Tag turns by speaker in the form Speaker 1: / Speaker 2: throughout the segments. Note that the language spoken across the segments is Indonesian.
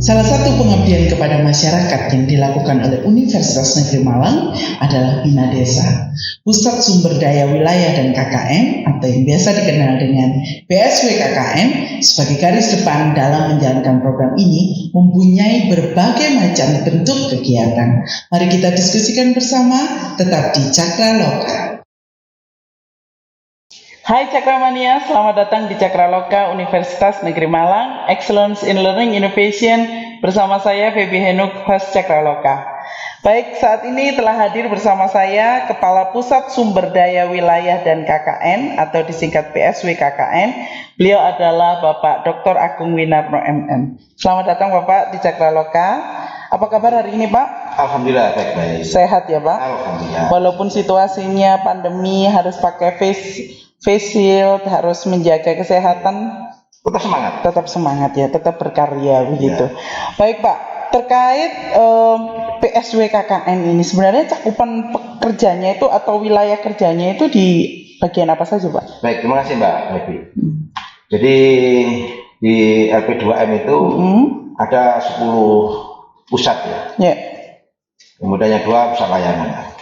Speaker 1: Salah satu pengabdian kepada masyarakat yang dilakukan oleh Universitas Negeri Malang adalah Bina Desa. Pusat Sumber Daya Wilayah dan KKN atau yang biasa dikenal dengan PSW KKN sebagai garis depan dalam menjalankan program ini mempunyai berbagai macam bentuk kegiatan. Mari kita diskusikan bersama, tetap di Cakra Loka. Hai Cakramania, selamat datang di Cakraloka Universitas Negeri Malang, Excellence in Learning Innovation, bersama saya Feby Henuk, host Cakraloka. Baik, saat ini telah hadir bersama saya Kepala Pusat Sumber Daya Wilayah dan KKN atau disingkat PSW KKN. Beliau adalah Bapak Dr. Agung Winarno MM. Selamat datang Bapak di Cakraloka. Apa kabar hari ini Pak?
Speaker 2: Alhamdulillah baik-baik.
Speaker 1: Sehat ya Pak?
Speaker 2: Alhamdulillah.
Speaker 1: Walaupun situasinya pandemi harus pakai face shield, harus menjaga kesehatan, tetap semangat ya, tetap berkarya begitu. Ya. Baik Pak, terkait PSW KKN ini sebenarnya cakupan pekerjanya itu atau wilayah kerjanya itu di bagian apa saja Pak? Baik,
Speaker 2: terima kasih Mbak Evi. Jadi di LP2M itu ada 10 pusat ya. Yeah. Kemudian yang 2 pusat layanan.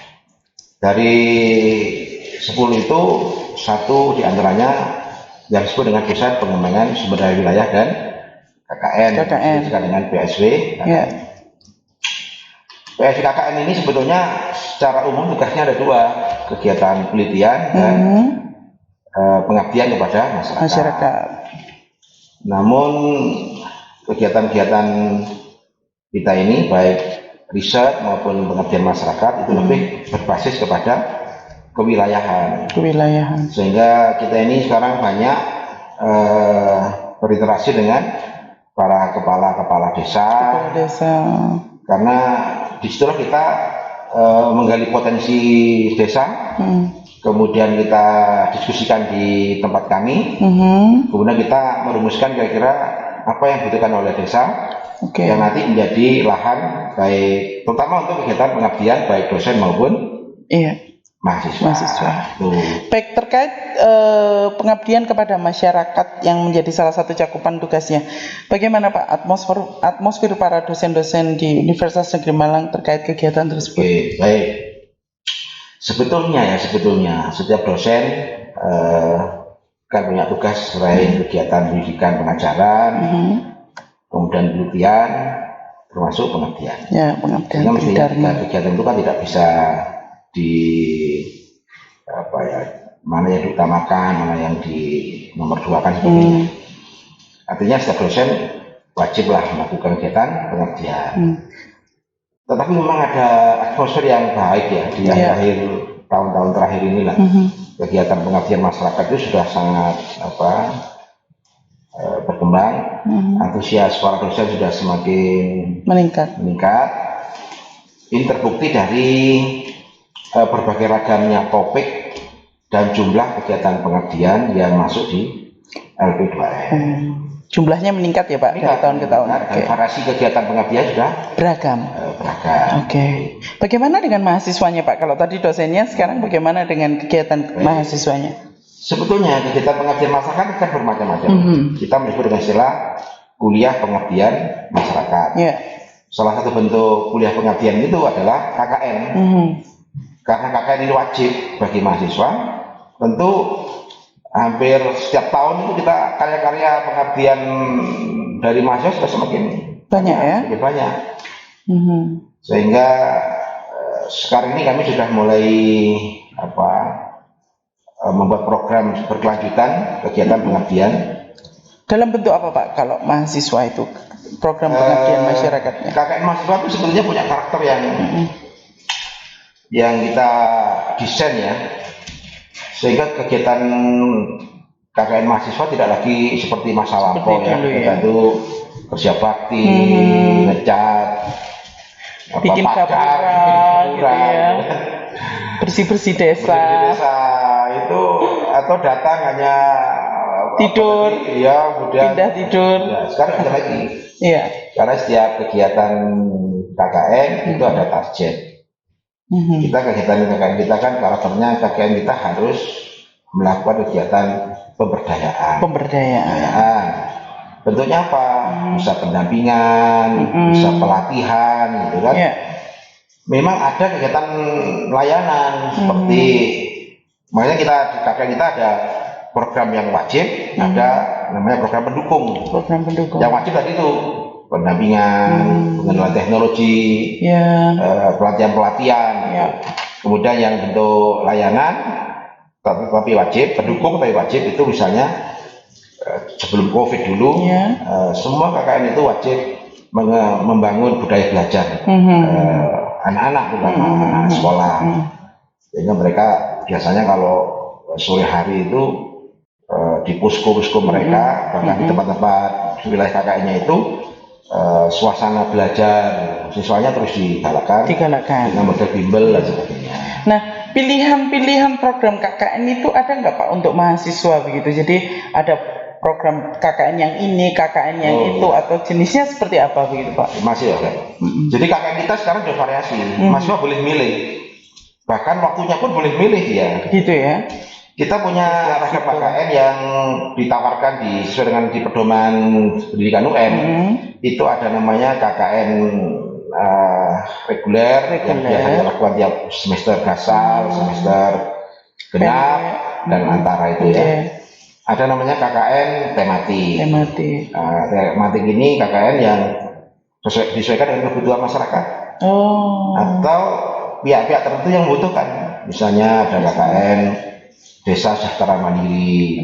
Speaker 2: Dari 10 itu satu diantaranya yang disebut dengan Pusat Pengembangan Sumber Daya Wilayah dan KKN. Dengan PSW KKN. Yeah. PSW KKN ini sebetulnya secara umum tugasnya ada 2, kegiatan penelitian dan pengabdian kepada masyarakat. Namun kegiatan-kegiatan kita ini baik riset maupun pengabdian masyarakat itu lebih berbasis kepada kewilayahan. Sehingga kita ini sekarang banyak berinteraksi dengan para kepala desa. Karena disitulah kita menggali potensi desa, kemudian kita diskusikan di tempat kami, kemudian kita merumuskan kira-kira apa yang dibutuhkan oleh desa, yang nanti menjadi lahan baik, terutama untuk kegiatan pengabdian baik dosen maupun mahasiswa.
Speaker 1: Baik, terkait pengabdian kepada masyarakat yang menjadi salah satu cakupan tugasnya, bagaimana Pak atmosfer para dosen-dosen di Universitas Negeri Malang terkait kegiatan tersebut?
Speaker 2: Baik. Sebetulnya setiap dosen kan punya tugas selain kegiatan pendidikan pengajaran, kemudian penelitian, termasuk pengabdian. Ya, pengabdian. Kegiatan itu kan tidak bisa mana yang diutamakan, mana yang di nomor 2 kan sebagainya. Artinya setiap dosen wajiblah melakukan kegiatan pengabdian. Tetapi memang ada atmosfer yang baik ya di akhir tahun-tahun terakhir inilah. Kegiatan pengabdian masyarakat itu sudah sangat berkembang. Antusias para dosen sudah semakin meningkat. Ini terbukti dari berbagai ragamnya topik dan jumlah kegiatan pengabdian yang masuk di LP2M.
Speaker 1: Jumlahnya meningkat ya Pak dari tahun ke tahun.
Speaker 2: Variasi kegiatan pengabdian sudah beragam.
Speaker 1: Bagaimana dengan mahasiswanya Pak? Kalau tadi dosennya, sekarang bagaimana dengan kegiatan mahasiswanya?
Speaker 2: Sebetulnya kegiatan pengabdian masyarakat kan bermacam-macam. Kita menyebut dengan istilah kuliah pengabdian masyarakat. Salah satu bentuk kuliah pengabdian itu adalah KKN. Karena KKN ini wajib bagi mahasiswa, tentu hampir setiap tahun itu kita karya-karya pengabdian dari mahasiswa sudah semakin banyak. Sehingga sekarang ini kami sudah mulai membuat program berkelanjutan kegiatan pengabdian.
Speaker 1: Dalam bentuk apa Pak kalau mahasiswa itu program pengabdian masyarakatnya?
Speaker 2: KKN mahasiswa itu sebenarnya punya karakter yang kita desain ya, sehingga kegiatan KKN mahasiswa tidak lagi seperti masa lampau ya. Kita itu kerja bakti, ngecat,
Speaker 1: bikin kaburan gitu ya, bersih-bersih desa
Speaker 2: itu, atau datang hanya
Speaker 1: tidur, pindah tidur.
Speaker 2: Sekarang ada lagi. Karena setiap kegiatan KKN itu ada target. Kita kegiatan KKN kita kan karakternya KKN kita harus melakukan kegiatan pemberdayaan. Bentuknya apa? Bisa pendampingan, bisa pelatihan, gitu kan? Memang ada kegiatan layanan seperti, makanya kita di KKN kita ada program yang wajib, ada namanya program pendukung. Yang wajib tadi itu pendampingan, pengenalan teknologi, pelatihan-pelatihan. Kemudian yang bentuk layanan tapi wajib, pendukung tapi wajib itu misalnya sebelum COVID dulu, semua KKN itu wajib membangun budaya belajar anak-anak, terutama anak sekolah. Sehingga mereka biasanya kalau sore hari itu di posko-posko mereka, bahkan di tempat-tempat wilayah KKN-nya itu suasana belajar siswanya terus digalakkan dengan model bimbel dan sebagainya.
Speaker 1: Nah, pilihan-pilihan program KKN itu ada nggak Pak untuk mahasiswa begitu? Jadi ada program KKN yang ini, KKN yang itu, atau jenisnya seperti apa begitu Pak?
Speaker 2: Masih ya, jadi KKN kita sekarang ada variasi, mahasiswa boleh milih, bahkan waktunya pun boleh milih dia.
Speaker 1: Gitu ya.
Speaker 2: Kita punya ragam KKN yang ditawarkan sesuai dengan di pedoman pendidikan UM. Itu ada namanya KKN reguler yang biasa dilakukan tiap semester dasar, semester genap, dan antara itu ya. Ada namanya KKN tematik. Tematik ini KKN yang disesuaikan dengan kebutuhan masyarakat. Atau pihak-pihak tertentu yang membutuhkan. Misalnya ada KKN Desa Sejahtera Mandiri,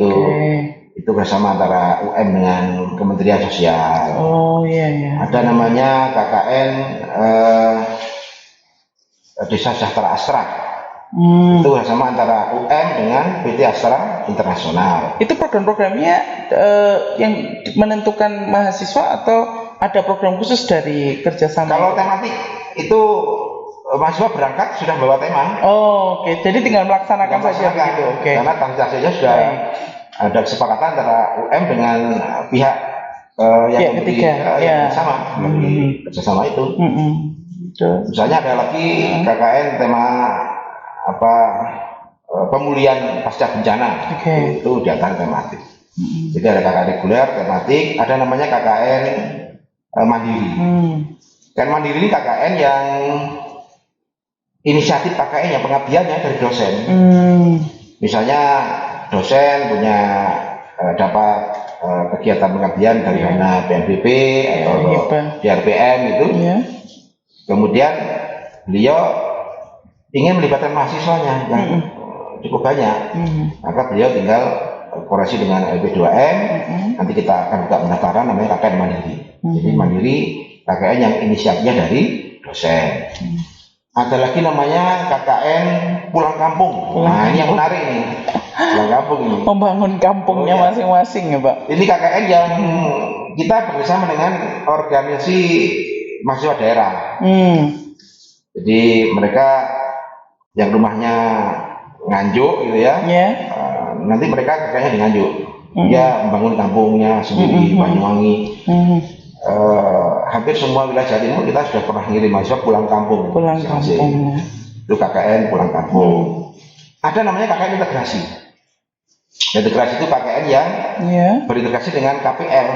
Speaker 2: itu bersama antara UM dengan Kementerian Sosial. Ada namanya KKN Desa Sejahtera Astra. Itu bersama antara UM dengan PT Astra Internasional.
Speaker 1: Itu program-programnya yang menentukan mahasiswa atau ada program khusus dari kerjasama?
Speaker 2: Kalau tematik itu mahasiswa berangkat sudah bawa tema.
Speaker 1: Jadi tinggal melaksanakan saja begitu.
Speaker 2: Karena hasilnya sudah ada kesepakatan antara UM dengan pihak yang ketiga, yang sama kerjasama itu. Misalnya ada lagi KKN tema pemulihan pasca bencana, itu di antara tematik. Jadi ada KKN reguler, tematik, ada namanya KKN mandiri. KKN mandiri ini KKN yang inisiatif KKN yang pengabdiannya dari dosen. Misalnya dosen punya dapat kegiatan pengabdian dari dana BNPB atau DRPM itu. Kemudian beliau ingin melibatkan mahasiswanya yang cukup banyak. Maka beliau tinggal koreksi dengan LP2M. Nanti kita akan buka pendaftaran namanya KKN mandiri. Jadi mandiri KKN yang inisiatifnya dari dosen. Ada lagi namanya KKN pulang kampung. Nah ini yang menarik nih, pulang kampung ini.
Speaker 1: Membangun kampungnya masing-masing ya Pak.
Speaker 2: Ini KKN yang kita bekerjasama dengan organisasi mahasiswa daerah. Jadi mereka yang rumahnya Nganjuk gitu ya, nanti mereka KKN-nya di Nganjuk. Dia membangun kampungnya sendiri, Banyuwangi. Hampir semua wilayah Jawa Timur kita sudah pernah ngirim mahasiswa pulang kampung. Itu KKN pulang kampung. Ada namanya KKN integrasi. Integrasi itu KKN yang berintegrasi dengan KPL,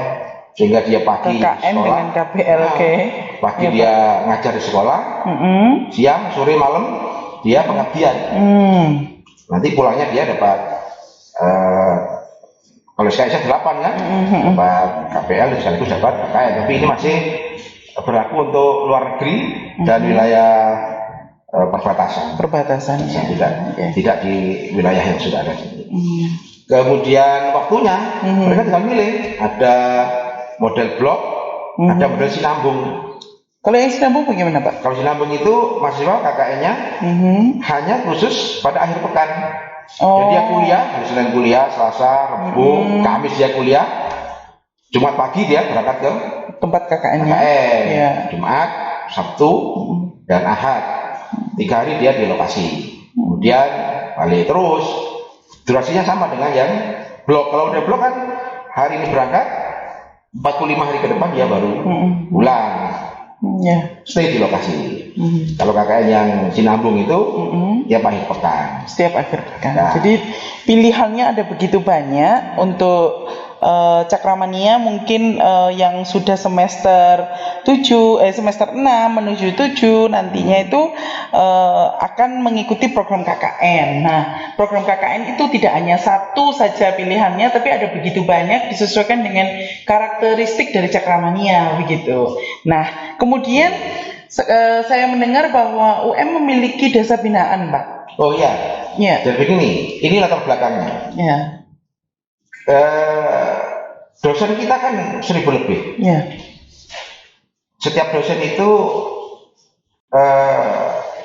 Speaker 2: sehingga dia pagi
Speaker 1: KKN
Speaker 2: sekolah,
Speaker 1: dengan KPL,
Speaker 2: pagi dia ngajar di sekolah, siang, sore, malam dia pengabdian. Nanti pulangnya dia dapat kalau sekali 8 kan, dapat KPL sekaligus dapat KKN. Tapi ini masih berlaku untuk luar negeri dan wilayah perbatasan. Tidak di wilayah yang sudah ada. Kemudian waktunya mereka tinggal milih. Ada model blok, ada model sinambung.
Speaker 1: Kalau yang sinambung bagaimana Pak?
Speaker 2: Kalau sinambung itu mahasiswa KKN-nya hanya khusus pada akhir pekan. Jadi dia kuliah, hari Senin kuliah, Selasa, Rabu, Kamis dia kuliah, Jumat pagi dia berangkat ke
Speaker 1: tempat KKN-nya.
Speaker 2: Jumat, Sabtu, dan Ahad. 3 hari dia di lokasi. Kemudian balik terus. Durasinya sama dengan yang blok. Kalau udah blok kan hari ini berangkat, 45 hari ke depan dia baru pulang. Stay di lokasi. Kalau KKN yang sinambung itu tiap akhir pekan.
Speaker 1: Setiap akhir pekan. Jadi pilihannya ada begitu banyak untuk Cakramania mungkin yang sudah semester 6 menuju 7 nantinya itu akan mengikuti program KKN. Nah, program KKN itu tidak hanya satu saja pilihannya, tapi ada begitu banyak disesuaikan dengan karakteristik dari Cakramania begitu. Nah, kemudian saya mendengar bahwa UM memiliki desa binaan, Pak.
Speaker 2: Oh iya. Ya. Jadi begini, ini latar belakangnya. Ya. Dosen kita kan 1000 lebih. Ya. Setiap dosen itu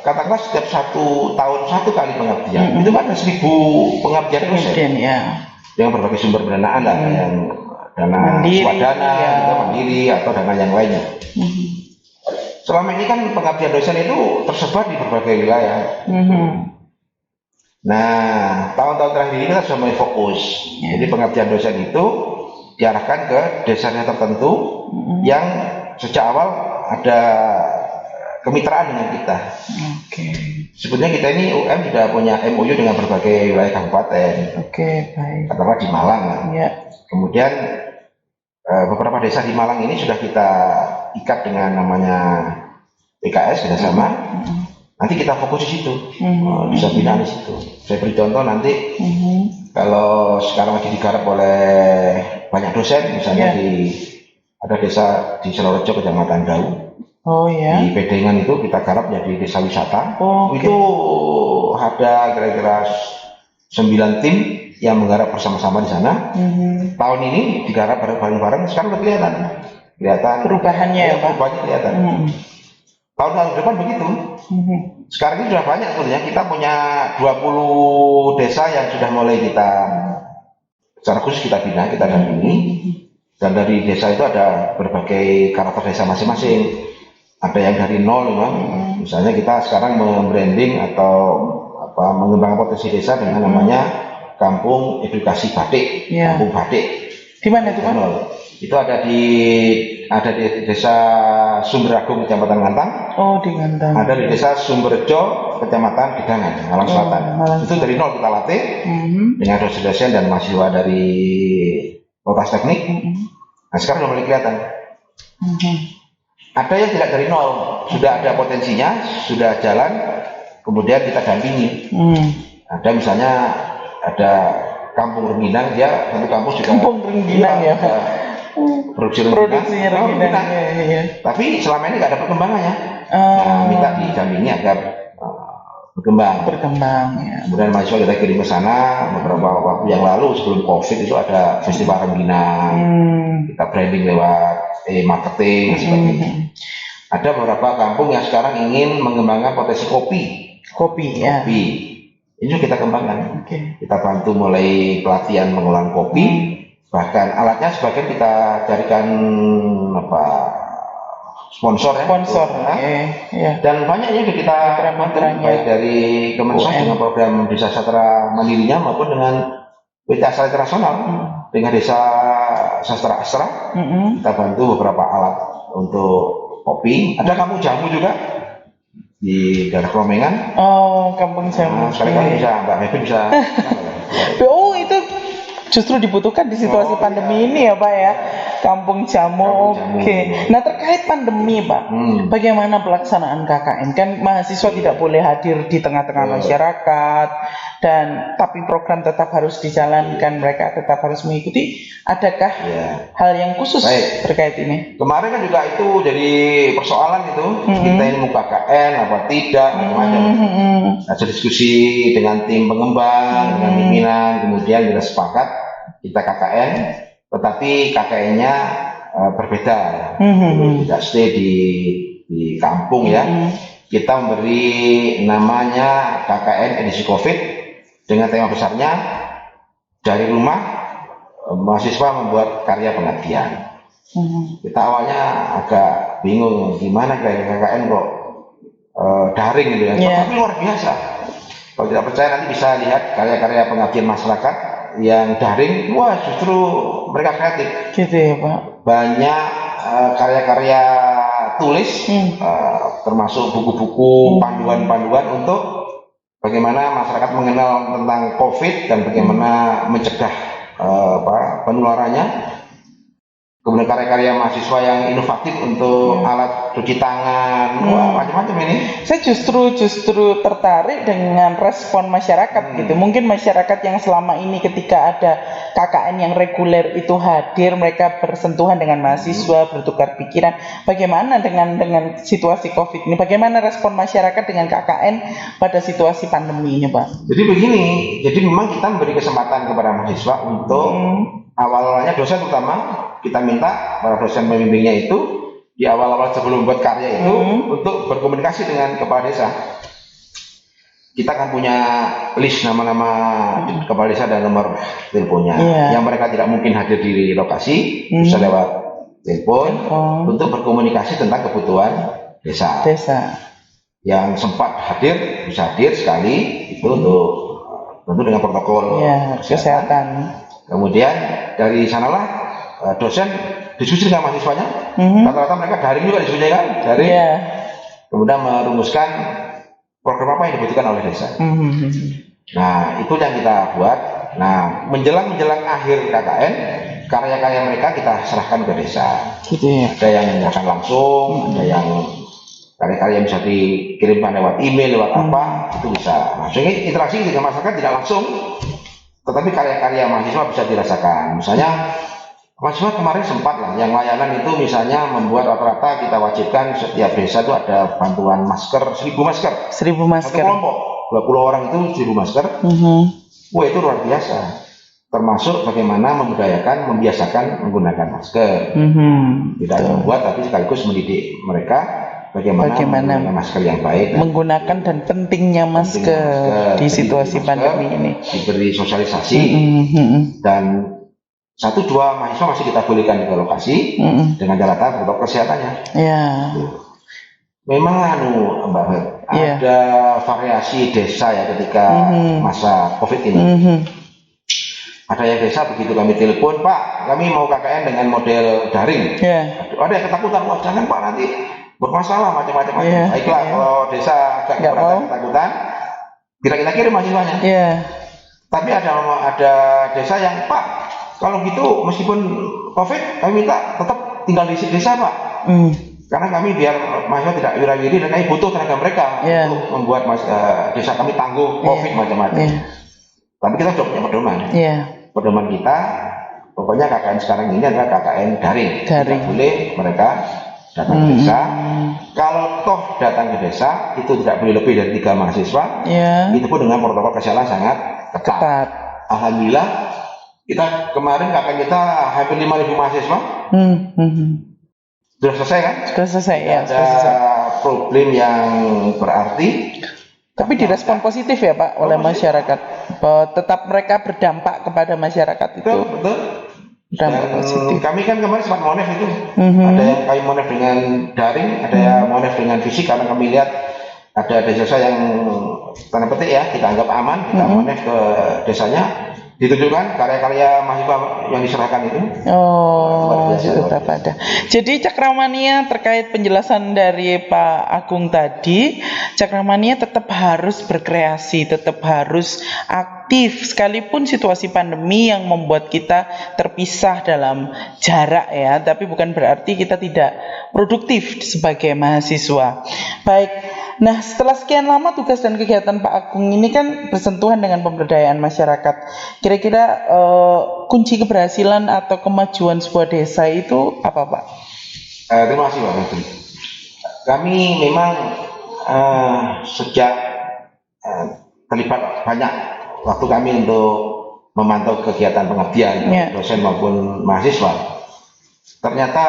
Speaker 2: katakanlah setiap 1 tahun 1 kali pengabdian. Itu kan ada 1000 pengabdian dosen. Ya. Dengan berbagai sumber pendanaan lah, yang dana swadana, mandiri atau dana yang lainnya. Selama ini kan pengabdian dosen itu tersebar di berbagai wilayah. Nah, tahun-tahun terakhir ini kita sudah mulai fokus. Jadi pengabdian dosen itu diarahkan ke desa tertentu yang sejak awal ada kemitraan dengan kita. Sebetulnya kita ini UM sudah punya MOU dengan berbagai wilayah kabupaten. Baik. Katakanlah di Malang. Kemudian beberapa desa di Malang ini sudah kita ikat dengan namanya PKS kerjasama. Nanti kita fokus di situ, bisa binaan di situ. Saya beri contoh nanti, kalau sekarang lagi digarap oleh banyak dosen, misalnya ada desa di Selorejo, Kecamatan Dau. Di Pedengan itu kita garap jadi desa wisata. Itu ada kira-kira 9 tim yang menggarap bersama-sama di sana. Tahun ini digarap bareng-bareng, sekarang udah kelihatan perubahannya ya, Pak. Perubahannya kelihatan. Tahun depan begitu. Sekarang ini sudah banyak sebenarnya, kita punya 20 desa yang sudah mulai kita secara khusus kita bina, kita dampingi. Dan dari desa itu ada berbagai karakter desa masing-masing. Ada yang dari nol memang. Misalnya kita sekarang membranding atau mengembangkan potensi desa dengan namanya Kampung Edukasi Batik. Kampung Batik. Di mana itu, Pak? Itu ada di desa Sumberagung, Kecamatan Ngantang. Di Ngantang. Ada di desa Sumberjo, Kecamatan Gedangan, Malang Selatan. Itu dari nol kita latih dengan dosen-dosen dan mahasiswa dari Fakultas Teknik. Nah, sekarang sudah mulai kelihatan. Ada yang tidak dari nol, sudah ada potensinya, sudah jalan, kemudian kita dampingi. Ada misalnya Kampung Rengginang, dia satu kampus juga. Kampung Rengginang ya. Produksinya rengginang. Ya. Tapi selama ini nggak ada perkembangannya. Nah, minta didampingi agar berkembang. Ya. Kemudian mahasiswa kita kirim ke sana. Beberapa waktu yang lalu sebelum COVID itu ada festival rengginang. Kita branding lewat marketing sebagainya. Ada beberapa kampung yang sekarang ingin mengembangkan potensi kopi. Ini juga kita kembangkan. Kita bantu mulai pelatihan pengolahan kopi. Bahkan alatnya sebagian kita carikan sponsor ya. Dan banyak yang kita baik dari Kemensos dengan program Desa Sastra Mandirinya maupun dengan PT Astra Internasional dengan Desa Sastra Astra. Kita bantu beberapa alat untuk kopi. Ada kampung jamu juga di daerah Kromengan. Kampung jamu. Sekali-kali bisa Mbak Mepin bisa. Itu justru dibutuhkan di situasi pandemi ini ya, Pak ya. Kampung jamu. Nah, terkait pandemi, Pak, bagaimana pelaksanaan KKN? Kan mahasiswa tidak boleh hadir di tengah-tengah masyarakat, tapi program tetap harus dijalankan, mereka tetap harus mengikuti. Adakah hal yang khusus terkait ini? Kemarin kan juga itu jadi persoalan itu, kita ini mau KKN apa tidak, macam-macam. Ada diskusi dengan tim pengembang, dengan pimpinan, kemudian kita sepakat kita KKN, tetapi KKN-nya berbeda, tidak stay di kampung ya. Kita memberi namanya KKN edisi COVID dengan tema besarnya dari rumah mahasiswa membuat karya pengabdian. Kita awalnya agak bingung gimana KKN kok daring gitu ya, tapi luar biasa. Kalau tidak percaya nanti bisa lihat karya-karya pengabdian masyarakat yang daring, justru mereka kreatif. Gitu ya, Pak. Banyak karya-karya tulis, termasuk buku-buku, panduan-panduan untuk bagaimana masyarakat mengenal tentang COVID dan bagaimana mencegah penularannya. Kemudian karya-karya mahasiswa yang inovatif untuk alat cuci tangan, macam-macam ini.
Speaker 1: Saya justru tertarik dengan respon masyarakat gitu. Mungkin masyarakat yang selama ini ketika ada KKN yang reguler itu hadir, mereka bersentuhan dengan mahasiswa, bertukar pikiran. Bagaimana dengan situasi COVID ini? Bagaimana respon masyarakat dengan KKN pada situasi pandemi ini, Pak?
Speaker 2: Jadi begini, jadi memang kita memberi kesempatan kepada mahasiswa untuk awalnya dosen terutama kita minta para dosen pembimbingnya itu di awal-awal sebelum buat karya itu untuk berkomunikasi dengan kepala desa. Kita akan punya list nama-nama kepala desa dan nomor teleponnya. Yang mereka tidak mungkin hadir di lokasi bisa lewat telepon untuk berkomunikasi tentang kebutuhan desa. Yang sempat hadir bisa hadir sekali itu untuk tentu dengan protokol
Speaker 1: kesehatan.
Speaker 2: Kemudian dari sanalah dosen diskusi dengan mahasiswanya. Rata-rata mereka daring juga diskusinya kan, daring. Kemudian merumuskan program apa yang dibutuhkan oleh desa. Nah, itu yang kita buat. Nah, menjelang akhir KKN, karya-karya mereka kita serahkan ke desa. Ada yang menyerahkan langsung, ada yang karya-karya yang bisa dikirimkan lewat email, lewat apa, itu bisa. Nah, sehingga interaksi dengan masyarakat tidak langsung, tetapi karya-karya mahasiswa bisa dirasakan. Misalnya mahasiswa kemarin sempat lah, yang layanan itu misalnya membuat rata-rata kita wajibkan setiap desa itu ada bantuan masker, 1000 masker.
Speaker 1: 1000 masker.
Speaker 2: Satu kelompok, 20 orang itu 1000 masker. Wah, itu luar biasa. Termasuk bagaimana membiasakan menggunakan masker. Tidak membuat tapi sekaligus mendidik mereka bagaimana menggunakan masker yang baik,
Speaker 1: menggunakan dan pentingnya masker di situasi pandemi ini.
Speaker 2: Diberi sosialisasi dan 1-2 mahasiswa masih kita bolehkan ke lokasi dengan catatan protokol kesehatannya. Memang Mbak Beb, ada variasi desa ya ketika masa COVID ini. Ada yang desa begitu kami telepon, Pak, kami mau KKN dengan model daring. Ada yang ketakutan, wah jangan Pak, nanti bermasalah macam-macam. Baiklah, kalau desa agak ketakutan, kita kirim mahasiswanya. Tapi ada desa yang, Pak, kalau gitu meskipun COVID, kami minta tetap tinggal di desa, Pak. Karena kami biar mahasiswa tidak wirawiri dan kami butuh tenaga mereka untuk membuat desa kami tangguh COVID macam-macam. Tapi kita sudah punya pedoman. Pedoman kita, pokoknya KKN sekarang ini adalah KKN daring. Tidak boleh mereka datang ke desa. Kalau toh datang ke desa itu tidak boleh lebih dari 3 mahasiswa. Itu pun dengan protokol kesehatan sangat ketat. Alhamdulillah kita kemarin KKN kita hampir 5.000 mahasiswa. Sudah selesai kan?
Speaker 1: Sudah selesai ya.
Speaker 2: Ada problem yang berarti.
Speaker 1: Tapi direspon positif ya Pak oleh masyarakat. Tetap mereka berdampak kepada masyarakat itu.
Speaker 2: Betul.
Speaker 1: Dan
Speaker 2: kami kan kemarin sempat monef itu. Ada yang kami monef dengan daring, ada yang monef dengan fisik karena kami lihat ada desa yang tanda petik ya kita anggap aman, kita monef ke desanya. Ditunjukkan karya-karya mahasiswa yang diserahkan itu.
Speaker 1: Tetap ada. Jadi Cakramania terkait penjelasan dari Pak Agung tadi, Cakramania tetap harus berkreasi, tetap harus aktif sekalipun situasi pandemi yang membuat kita terpisah dalam jarak ya, tapi bukan berarti kita tidak produktif sebagai mahasiswa. Baik. Nah, setelah sekian lama tugas dan kegiatan Pak Agung ini kan bersentuhan dengan pemberdayaan masyarakat. Kira-kira kunci keberhasilan atau kemajuan sebuah desa itu apa, Pak?
Speaker 2: Terima kasih Pak Menteri. Kami memang sejak terlibat banyak waktu kami untuk memantau kegiatan pengabdian dosen maupun mahasiswa. Ternyata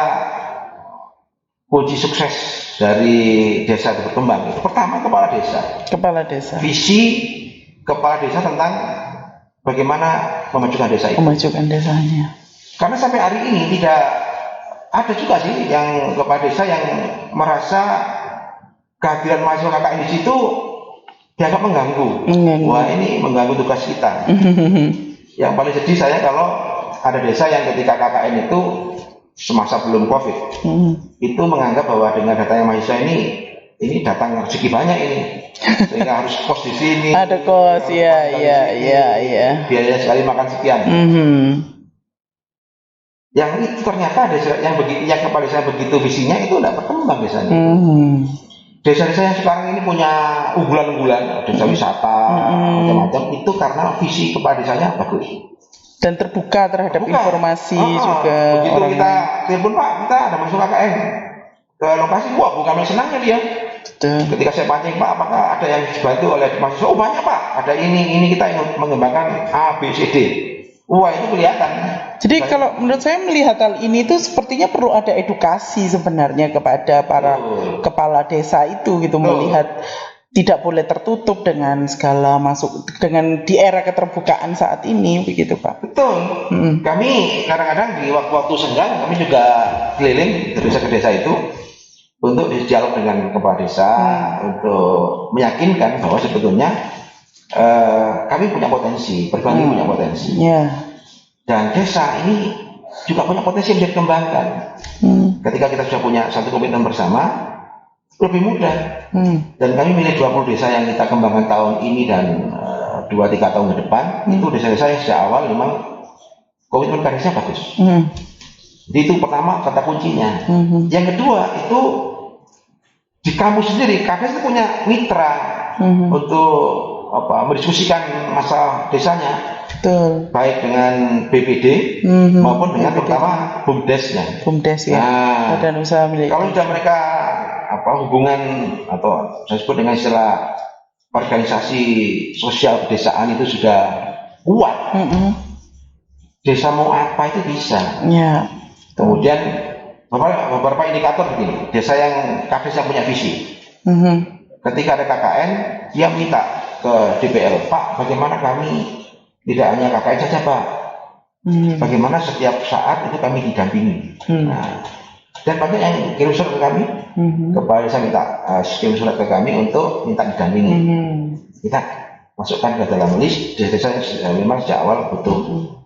Speaker 2: kunci sukses dari desa itu berkembang itu pertama kepala desa. Visi kepala desa tentang bagaimana memajukan desa itu.
Speaker 1: Memajukan desanya.
Speaker 2: Karena sampai hari ini tidak ada juga sih yang kepala desa yang merasa kehadiran mahasiswa KKN di situ dianggap mengganggu. Wah, ini mengganggu tugas kita. Yang paling sedih saya kalau ada desa yang ketika KKN itu semasa belum COVID, itu menganggap bahwa dengan datangnya mahasiswa ini datang rezeki banyak ini, sehingga harus kos di sini.
Speaker 1: Ada kos, iya.
Speaker 2: Biaya sekali makan sekian. Yang itu ternyata desa yang kepala desa begitu visinya itu tidak berkembang desanya. Desa-desa yang sekarang ini punya unggulan-unggulan, desa wisata, macam-macam, itu karena visi kepala desanya bagus.
Speaker 1: Dan terbuka terhadap informasi juga.
Speaker 2: Begitu kita telepon, Pak, kita ada masuk KKN ke lokasi, wah bukan main senangnya dia. Ketika saya pancing, Pak, apakah ada yang dibantu oleh mahasiswa? Oh banyak, Pak, ada ini kita ingin mengembangkan A, B, C, D. Wah itu kelihatan.
Speaker 1: Jadi kalau menurut saya melihat hal ini itu sepertinya perlu ada edukasi sebenarnya kepada para kepala desa itu gitu, melihat tidak boleh tertutup dengan segala masuk dengan di era keterbukaan saat ini begitu Pak.
Speaker 2: Betul. Kami kadang-kadang di waktu-waktu senggang kami juga keliling dari desa ke desa itu untuk dialog dengan kepala desa untuk meyakinkan bahwa sebetulnya kami punya potensi, perguruan punya potensi, dan desa ini juga punya potensi yang bisa dikembangkan. Ketika kita sudah punya satu komitmen bersama, lebih mudah. Dan kami milih 20 desa yang kita kembangkan tahun ini dan 2-3 tahun ke depan, itu desa-desa yang sejak awal memang komitmen karirnya bagus. Jadi itu pertama kata kuncinya. Yang kedua itu di kampus sendiri, kades itu punya mitra untuk mendiskusikan masalah desanya.
Speaker 1: Betul.
Speaker 2: Baik dengan BPD maupun dengan terutama BUMDes-nya.
Speaker 1: BUMDes ya. Badan usaha milik.
Speaker 2: Kalau sudah mereka hubungan atau saya sebut dengan istilah organisasi sosial pedesaan itu sudah kuat. Desa mau apa itu bisa.
Speaker 1: Ya.
Speaker 2: Kemudian beberapa indikator begini. Desa yang kades yang punya visi. Ketika ada KKN, dia minta ke DPL, Pak, bagaimana kami tidak hanya KKN saja, Pak. Bagaimana setiap saat itu kami didampingi. Dan banyak yang kirim surat ke kami, kepala desa minta kirim surat ke kami untuk minta didampingi. Kita masukkan ke dalam list desa yang memang sejak awal butuh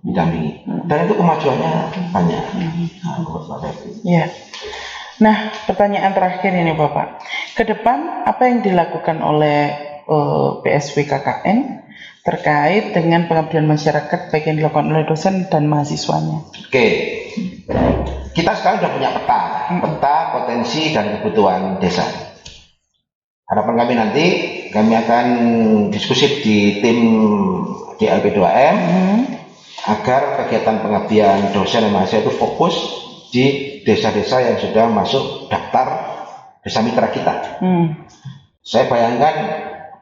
Speaker 2: didampingi. Dan itu kemajuannya banyak.
Speaker 1: Ya. Nah, pertanyaan terakhir ini Bapak. Ke depan apa yang dilakukan oleh PSW KKN terkait dengan pengabdian masyarakat baik yang dilakukan oleh dosen dan mahasiswanya?
Speaker 2: Oke. Kita sekarang sudah punya peta potensi dan kebutuhan desa. Harapan kami nanti kami akan diskusi di tim DLP2M agar kegiatan pengabdian dosen dan mahasiswa itu fokus di desa-desa yang sudah masuk daftar desa mitra kita. Saya bayangkan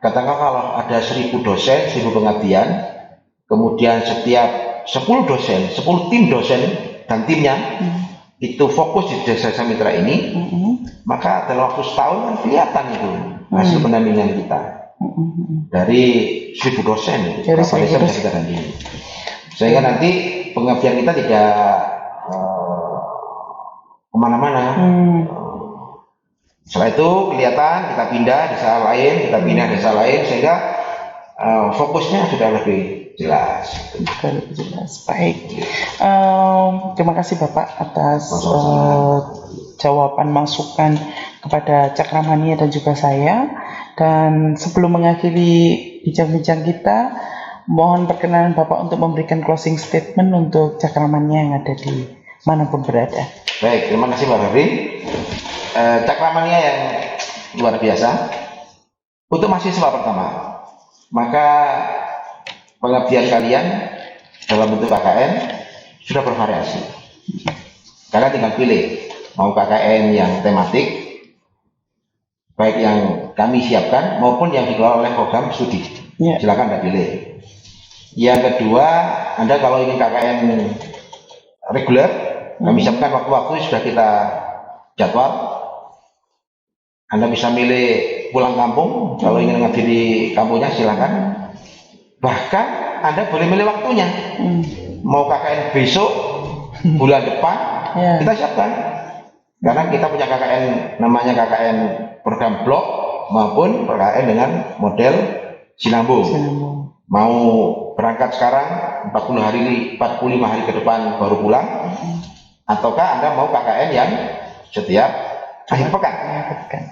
Speaker 2: katakanlah kalau ada 1000 dosen, 1000 pengabdian, kemudian setiap 10 dosen, 10 tim dosen dan timnya itu fokus di desa-desa mitra ini, maka dalam waktu setahun kan kelihatan itu hasil pendampingan kita. Dari 1000 dosen, berapa desa bisa kita dampingi. Sehingga nanti pengabdian kita tidak kemana-mana. Setelah itu kelihatan kita pindah desa lain, sehingga fokusnya sudah lebih jelas.
Speaker 1: Baik. Terima kasih Bapak atas jawaban masukan kepada Cakramania dan juga saya. Dan sebelum mengakhiri bincang-bincang kita, mohon perkenanan Bapak untuk memberikan closing statement untuk Cakramania yang ada di manapun berada.
Speaker 2: Baik, terima kasih Mbak Febri. Cakramania yang luar biasa. Untuk mahasiswa pertama, maka pengabdian kalian dalam bentuk KKN sudah bervariasi. Kalian tinggal pilih mau KKN yang tematik, baik yang kami siapkan maupun yang dikelola oleh program studi. Silakan Anda pilih. Yang kedua, Anda kalau ingin KKN reguler, kami siapkan waktu-waktu sudah kita jadwal. Anda bisa milih pulang kampung, kalau ingin ngaji di kampungnya silakan. Bahkan Anda boleh milih waktunya. Mau KKN besok, bulan depan, kita siapkan. Karena kita punya KKN namanya KKN program blok maupun KKN dengan model sinambung. Mau berangkat sekarang 45 hari ke depan baru pulang, ataukah Anda mau KKN yang setiap akhir pekan?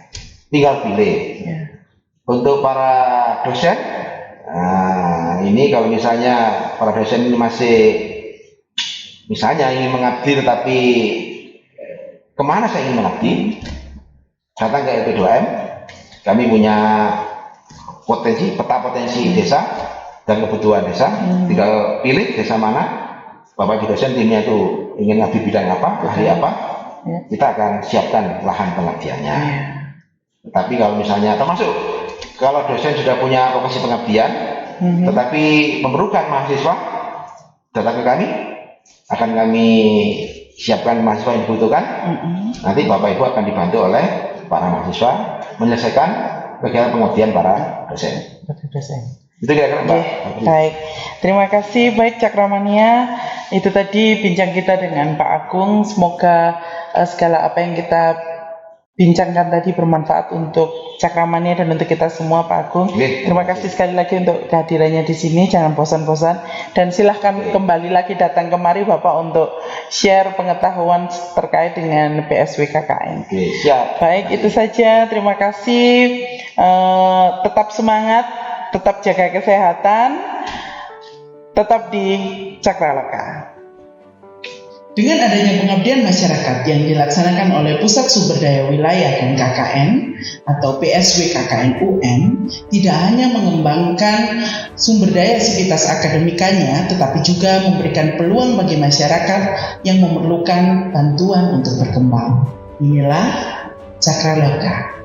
Speaker 2: Tinggal pilih. Untuk para dosen, ini kalau misalnya para dosen ini masih misalnya ingin mengabdi tetapi kemana saya ingin mengabdi, datang ke LP2M. Kami punya peta potensi desa dan kebutuhan desa. Tinggal pilih desa mana, Bapak Ibu dosen timnya itu ingin ngabdi bidang apa, ahli apa, kita akan siapkan lahan pengabdiannya. Tapi kalau misalnya termasuk kalau dosen sudah punya lokasi pengabdian, tetapi memerlukan mahasiswa, datang ke kami, akan kami siapkan mahasiswa yang dibutuhkan. Nanti Bapak Ibu akan dibantu oleh para mahasiswa menyelesaikan kegiatan pengabdian para dosen. Itu kira-kira Mbak.
Speaker 1: Baik, terima kasih. Baik Cakramania, itu tadi bincang kita dengan Pak Agung. Semoga segala apa yang kita bincangkan tadi bermanfaat untuk Cakramania dan untuk kita semua, Pak Agung. Terima kasih sekali lagi untuk kehadirannya di sini. Jangan bosan-bosan dan silahkan kembali lagi datang kemari Bapak untuk share pengetahuan terkait dengan PSW KKN.
Speaker 2: Siap.
Speaker 1: Baik, itu saja. Terima kasih. Tetap semangat, tetap jaga kesehatan, tetap di Cakraloka. Dengan adanya pengabdian masyarakat yang dilaksanakan oleh Pusat Sumber Daya Wilayah dan KKN atau PSW KKN UM, tidak hanya mengembangkan sumber daya sivitas akademikanya, tetapi juga memberikan peluang bagi masyarakat yang memerlukan bantuan untuk berkembang. Inilah Cakraloka.